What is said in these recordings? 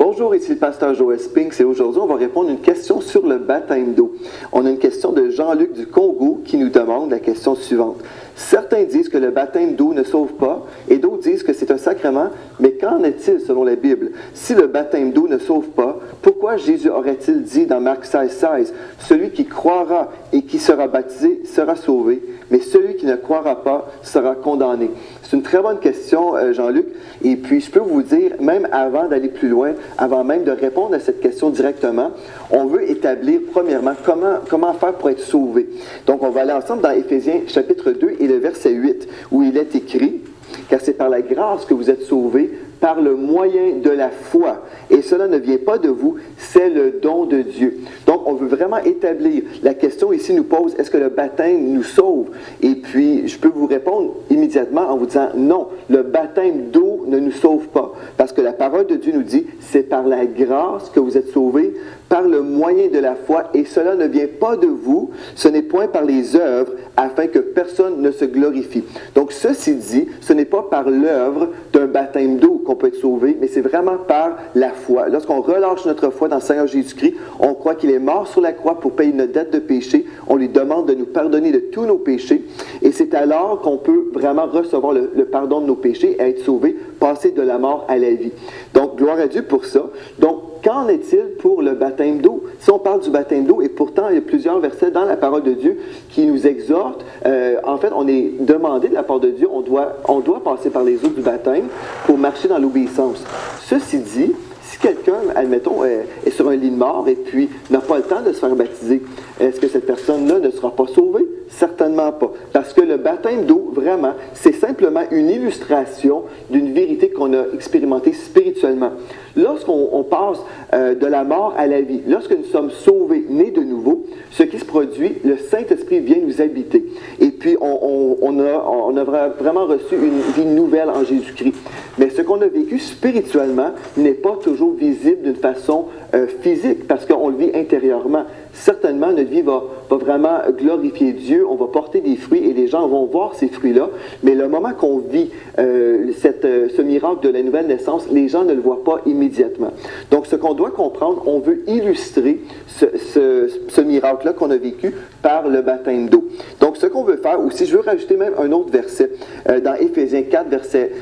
Bonjour, ici le pasteur Joël Spinks et aujourd'hui on va répondre à une question sur le baptême d'eau. On a une question de Jean-Luc du Congo qui nous demande la question suivante. Certains disent que le baptême d'eau ne sauve pas et d'autres disent que c'est un sacrement, mais qu'en est-il selon la Bible? Si le baptême d'eau ne sauve pas, pourquoi Jésus aurait-il dit dans Marc 16:16 « Celui qui croira et qui sera baptisé sera sauvé, mais celui qui ne croira pas sera condamné ». C'est une très bonne question, Jean-Luc, et puis je peux vous dire, même avant d'aller plus loin, avant même de répondre à cette question directement, on veut établir premièrement comment faire pour être sauvé. Donc on va aller ensemble dans Éphésiens chapitre 2 et le verset 8, où il est écrit « Car c'est par la grâce que vous êtes sauvés, par le moyen de la foi. Et cela ne vient pas de vous, c'est le don de Dieu. » Donc, on veut vraiment établir. La question ici nous pose, est-ce que le baptême nous sauve? Et puis, je peux vous répondre immédiatement en vous disant, non, le baptême d'eau ne nous sauve pas. Parce que la parole de Dieu nous dit, c'est par la grâce que vous êtes sauvés, par le moyen de la foi, et cela ne vient pas de vous, ce n'est point par les œuvres, afin que personne ne se glorifie. Donc, ceci dit, ce n'est pas par l'œuvre d'un baptême d'eau qu'on peut être sauvé, mais c'est vraiment par la foi. Lorsqu'on relâche notre foi dans le Seigneur Jésus-Christ, on croit qu'il est mort sur la croix pour payer notre dette de péché, on lui demande de nous pardonner de tous nos péchés, et c'est alors qu'on peut vraiment recevoir le pardon de nos péchés et être sauvé, passer de la mort à la vie. Donc, gloire à Dieu pour ça. Donc, qu'en est-il pour le baptême d'eau? Si on parle du baptême d'eau, et pourtant il y a plusieurs versets dans la parole de Dieu qui nous exhortent, en fait on est demandé de la part de Dieu, on doit passer par les eaux du baptême pour marcher dans l'obéissance. Ceci dit, si quelqu'un, admettons, est sur un lit de mort et puis n'a pas le temps de se faire baptiser, est-ce que cette personne-là ne sera pas sauvée? Certainement pas. Parce que le baptême d'eau, vraiment, c'est simplement une illustration d'une vérité qu'on a expérimentée spirituellement. Lorsqu'on passe de la mort à la vie, lorsque nous sommes sauvés, nés de nouveau, ce qui se produit, le Saint-Esprit vient nous habiter. Et puis, on a vraiment reçu une vie nouvelle en Jésus-Christ. Mais ce qu'on a vécu spirituellement n'est pas toujours visible d'une façon physique, parce qu'on le vit intérieurement. Certainement, notre vie va vraiment glorifier Dieu, on va porter des fruits et les gens vont voir ces fruits-là, mais le moment qu'on vit ce miracle de la nouvelle naissance, les gens ne le voient pas immédiatement. Donc, ce qu'on doit comprendre, on veut illustrer ce miracle-là qu'on a vécu par le baptême d'eau. Donc, ce qu'on veut faire aussi, je veux rajouter même un autre verset dans Éphésiens 4, versets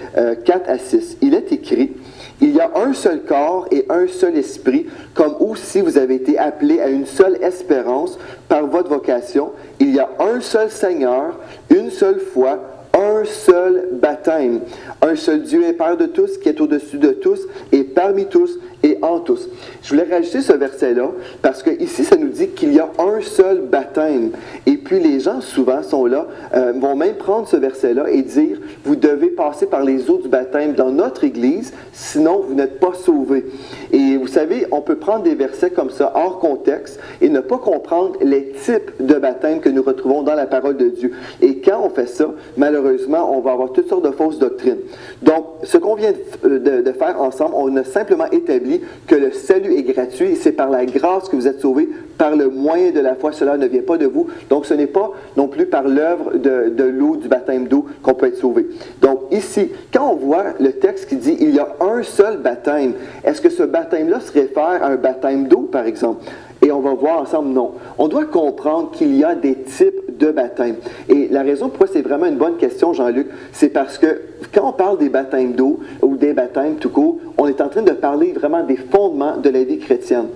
4 à 6. Il est écrit: « Il y a un seul corps et un seul esprit, comme aussi vous avez été appelés à une seule espérance par votre vocation. Il y a un seul Seigneur, une seule foi, un seul baptême, un seul Dieu et Père de tous, qui est au-dessus de tous et parmi tous et en tous. » Je voulais rajouter ce verset-là parce que ici, ça nous dit qu'il y a un seul baptême. Et puis les gens souvent sont là, vont même prendre ce verset-là et dire, vous devez passer par les eaux du baptême dans notre Église, sinon vous n'êtes pas sauvés. Et vous savez, on peut prendre des versets comme ça hors contexte et ne pas comprendre les types de baptême que nous retrouvons dans la parole de Dieu. Et quand on fait ça, malheureusement, on va avoir toutes sortes de fausses doctrines. Donc, ce qu'on vient de faire ensemble, on a simplement établi que le salut est gratuit et c'est par la grâce que vous êtes sauvés, par le moyen de la foi, cela ne vient pas de vous. Donc, ce n'est pas non plus par l'œuvre de l'eau, du baptême d'eau, qu'on peut être sauvé. Donc, ici, quand on voit le texte qui dit « il y a un seul baptême », est-ce que ce baptême-là se réfère à un baptême d'eau, par exemple? Et on va voir ensemble, non. On doit comprendre qu'il y a des types de baptême. Et la raison pourquoi c'est vraiment une bonne question, Jean-Luc, c'est parce que quand on parle des baptêmes d'eau ou des baptêmes tout court, on est en train de parler vraiment des fondements de la vie chrétienne.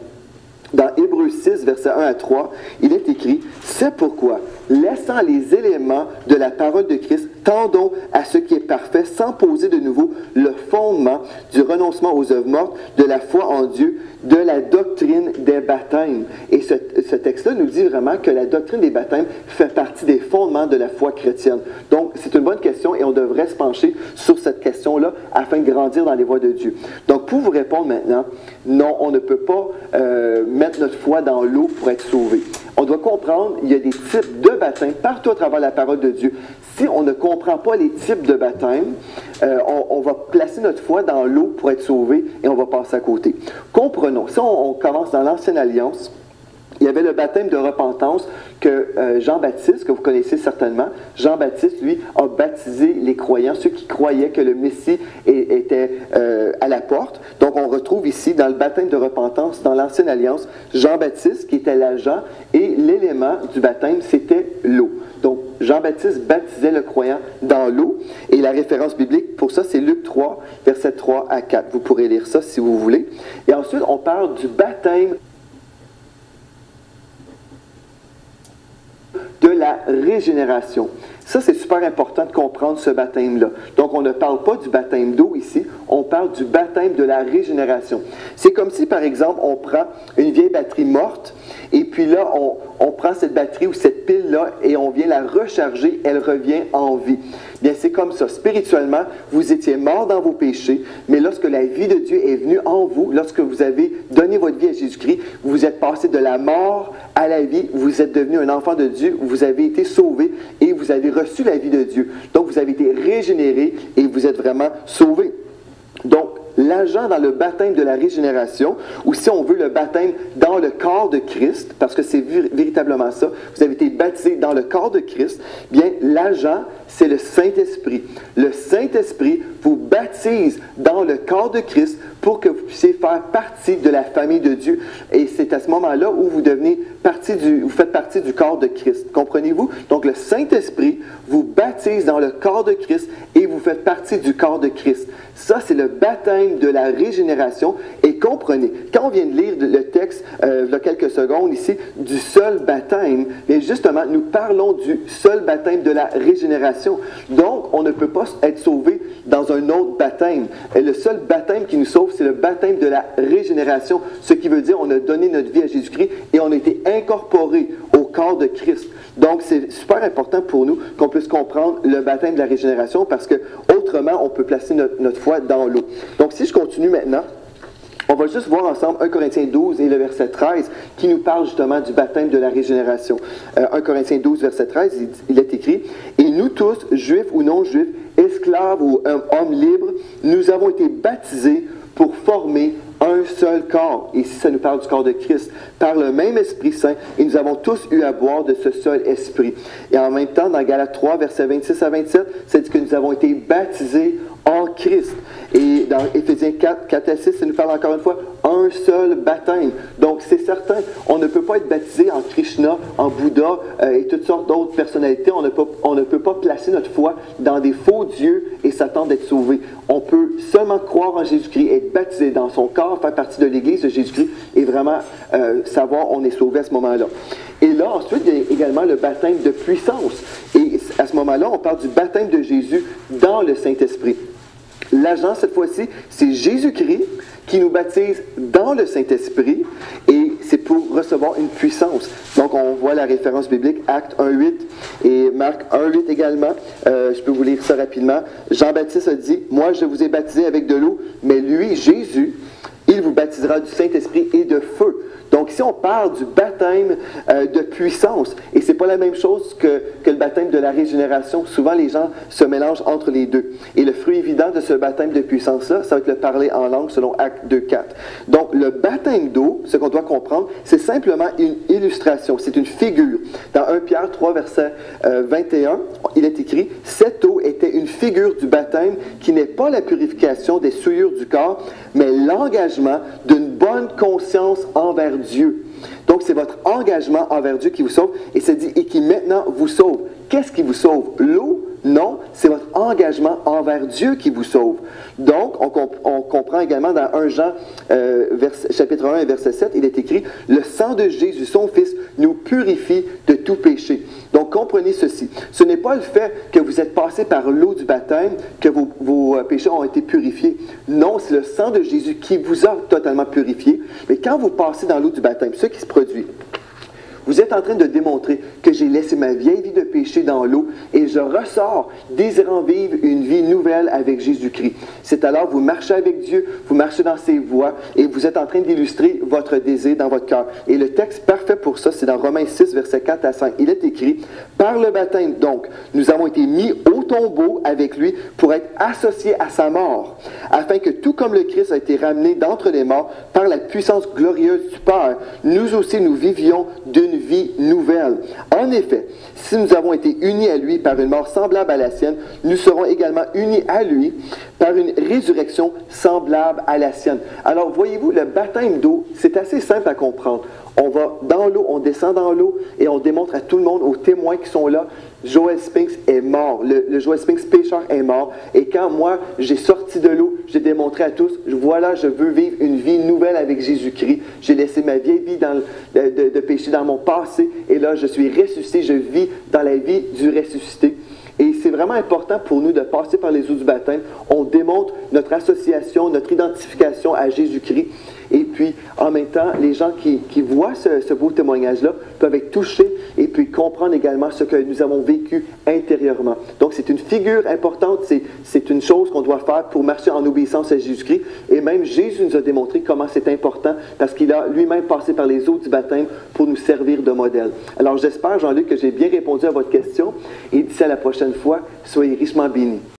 Dans Hébreux 6, versets 1 à 3, il est écrit « C'est pourquoi, laissant les éléments de la parole de Christ, tendons à ce qui est parfait, sans poser de nouveau le fondement du renoncement aux œuvres mortes, de la foi en Dieu, de la doctrine des baptêmes. » Et ce texte-là nous dit vraiment que la doctrine des baptêmes fait partie des fondements de la foi chrétienne. Donc, c'est une bonne question et on devrait se pencher sur cette question-là afin de grandir dans les voies de Dieu. Donc, pour vous répondre maintenant, non, on ne peut pas mettre notre foi dans l'eau pour être sauvé. On doit comprendre, il y a des types de baptême partout à travers la parole de Dieu. Si on ne comprend pas les types de baptême, on va placer notre foi dans l'eau pour être sauvé et on va passer à côté. Comprenons, si on commence dans l'Ancienne Alliance, Il y avait le baptême de repentance que Jean-Baptiste, que vous connaissez certainement, Jean-Baptiste, lui, a baptisé les croyants, ceux qui croyaient que le Messie était à la porte. Donc, on retrouve ici, dans le baptême de repentance, dans l'Ancienne Alliance, Jean-Baptiste, qui était l'agent, et l'élément du baptême, c'était l'eau. Donc, Jean-Baptiste baptisait le croyant dans l'eau, et la référence biblique pour ça, c'est Luc 3, versets 3 à 4. Vous pourrez lire ça si vous voulez. Et ensuite, on parle du baptême de la régénération. Ça, c'est super important de comprendre ce baptême-là. Donc, on ne parle pas du baptême d'eau ici, on parle du baptême de la régénération. C'est comme si, par exemple, on prend une vieille batterie morte, et puis là, on prend cette batterie ou cette pile-là, et on vient la recharger, elle revient en vie. Bien, c'est comme ça. Spirituellement, vous étiez mort dans vos péchés, mais lorsque la vie de Dieu est venue en vous, lorsque vous avez donné votre vie à Jésus-Christ, vous êtes passé de la mort à la vie, vous êtes devenu un enfant de Dieu, vous avez été sauvé et vous avez reçu la vie de Dieu. Donc, vous avez été régénéré et vous êtes vraiment sauvé. Donc, l'agent dans le baptême de la régénération, ou si on veut le baptême dans le corps de Christ, parce que c'est véritablement ça, vous avez été baptisé dans le corps de Christ, bien, l'agent, c'est le Saint-Esprit. Le Saint-Esprit vous baptise dans le corps de Christ pour que vous puissiez faire partie de la famille de Dieu. Et c'est à ce moment-là où vous faites partie du corps de Christ. Comprenez-vous? Donc, le Saint-Esprit vous baptise dans le corps de Christ et vous faites partie du corps de Christ. Ça, c'est le baptême de la régénération. Et comprenez, quand on vient de lire le texte, il y a quelques secondes ici, du seul baptême, mais justement, nous parlons du seul baptême de la régénération. Donc, on ne peut pas être sauvé dans un autre baptême. Et le seul baptême qui nous sauve, c'est le baptême de la régénération. Ce qui veut dire on a donné notre vie à Jésus-Christ et on a été incorporé au corps de Christ. Donc, c'est super important pour nous qu'on puisse comprendre le baptême de la régénération parce que autrement, on peut placer notre foi dans l'eau. Donc, si je continue maintenant, on va juste voir ensemble 1 Corinthiens 12 et le verset 13 qui nous parle justement du baptême de la régénération. 1 Corinthiens 12, verset 13, il est écrit « Et nous tous, juifs ou non-juifs, esclaves ou hommes libres, nous avons été baptisés pour former un seul corps. » Et ici, ça nous parle du corps de Christ. Par le même Esprit Saint, et nous avons tous eu à boire de ce seul Esprit. Et en même temps, dans Galates 3, versets 26 à 27, ça dit que nous avons été baptisés en Christ. Et dans Éphésiens 4, 4 à 6, ça nous parle encore une fois un seul baptême. Donc, c'est certain, on ne peut pas être baptisé en Krishna, en Bouddha et toutes sortes d'autres personnalités. On ne peut pas placer notre foi dans des faux dieux et s'attendre d'être sauvé. On peut seulement croire en Jésus-Christ, être baptisé dans son corps, faire partie de l'Église de Jésus-Christ et vraiment savoir on est sauvé à ce moment-là. Et là, ensuite, il y a également le baptême de puissance. Et à ce moment-là, on parle du baptême de Jésus dans le Saint-Esprit. L'agent, cette fois-ci, c'est Jésus-Christ qui nous baptise dans le Saint-Esprit et c'est pour recevoir une puissance. Donc, on voit la référence biblique, Actes 1.8 et Marc 1.8 également. Je peux vous lire ça rapidement. Jean-Baptiste a dit, « Moi, je vous ai baptisé avec de l'eau, mais lui, Jésus, il vous baptisera du Saint-Esprit et de feu. » Donc ici, on parle du baptême de puissance. Et ce n'est pas la même chose que le baptême de la régénération. Souvent, les gens se mélangent entre les deux. Et le fruit évident de ce baptême de puissance-là, ça va être le parler en langue selon Actes 2.4. Donc le baptême d'eau, ce qu'on doit comprendre, c'est simplement une illustration, c'est une figure. Dans 1 Pierre 3, verset 21, il est écrit « Cette eau était une figure du baptême qui n'est pas la purification des souillures du corps, mais l'engagement d'une bonne conscience envers Dieu. » Donc, c'est votre engagement envers Dieu qui vous sauve, et c'est dit, et qui maintenant vous sauve. Qu'est-ce qui vous sauve? L'eau? Non, c'est votre engagement envers Dieu qui vous sauve. Donc, on comprend également dans 1 Jean, chapitre 1, verset 7, il est écrit, « Le sang de Jésus, son Fils, nous purifie de tout péché. » Donc, comprenez ceci. Ce n'est pas le fait que vous êtes passé par l'eau du baptême que vos péchés ont été purifiés. Non, c'est le sang de Jésus qui vous a totalement purifié. Mais quand vous passez dans l'eau du baptême, ce qui se produit, Vous êtes en train de démontrer que j'ai laissé ma vieille vie de péché dans l'eau et je ressors désirant vivre une vie nouvelle avec Jésus-Christ. C'est alors vous marchez avec Dieu, vous marchez dans ses voies et vous êtes en train d'illustrer votre désir dans votre cœur. Et le texte parfait pour ça, c'est dans Romains 6, versets 4 à 5. Il est écrit, « Par le baptême, donc, nous avons été mis au tombeau avec lui pour être associés à sa mort, afin que tout comme le Christ a été ramené d'entre les morts par la puissance glorieuse du Père, nous aussi nous vivions d'une vie nouvelle. En effet, si nous avons été unis à lui par une mort semblable à la sienne, nous serons également unis à lui par une résurrection semblable à la sienne. » Alors, voyez-vous, le baptême d'eau, c'est assez simple à comprendre. On va dans l'eau, on descend dans l'eau et on démontre à tout le monde, aux témoins qui sont là, Joel Spinks est mort. Le Joel Spinks pécheur est mort. Et quand moi, j'ai sorti de l'eau, j'ai démontré à tous, voilà, je veux vivre une vie nouvelle avec Jésus-Christ. J'ai laissé ma vieille vie de péché dans mon passé. Et là, je suis ressuscité, je vis dans la vie du ressuscité. Et c'est vraiment important pour nous de passer par les eaux du baptême. On démontre notre association, notre identification à Jésus-Christ. Et puis, en même temps, les gens qui voient ce beau témoignage-là peuvent être touchés et puis comprendre également ce que nous avons vécu intérieurement. Donc, c'est une figure importante, c'est une chose qu'on doit faire pour marcher en obéissance à Jésus-Christ. Et même Jésus nous a démontré comment c'est important parce qu'il a lui-même passé par les eaux du baptême pour nous servir de modèle. Alors, j'espère, Jean-Luc, que j'ai bien répondu à votre question. Et d'ici à la prochaine fois, soyez richement bénis.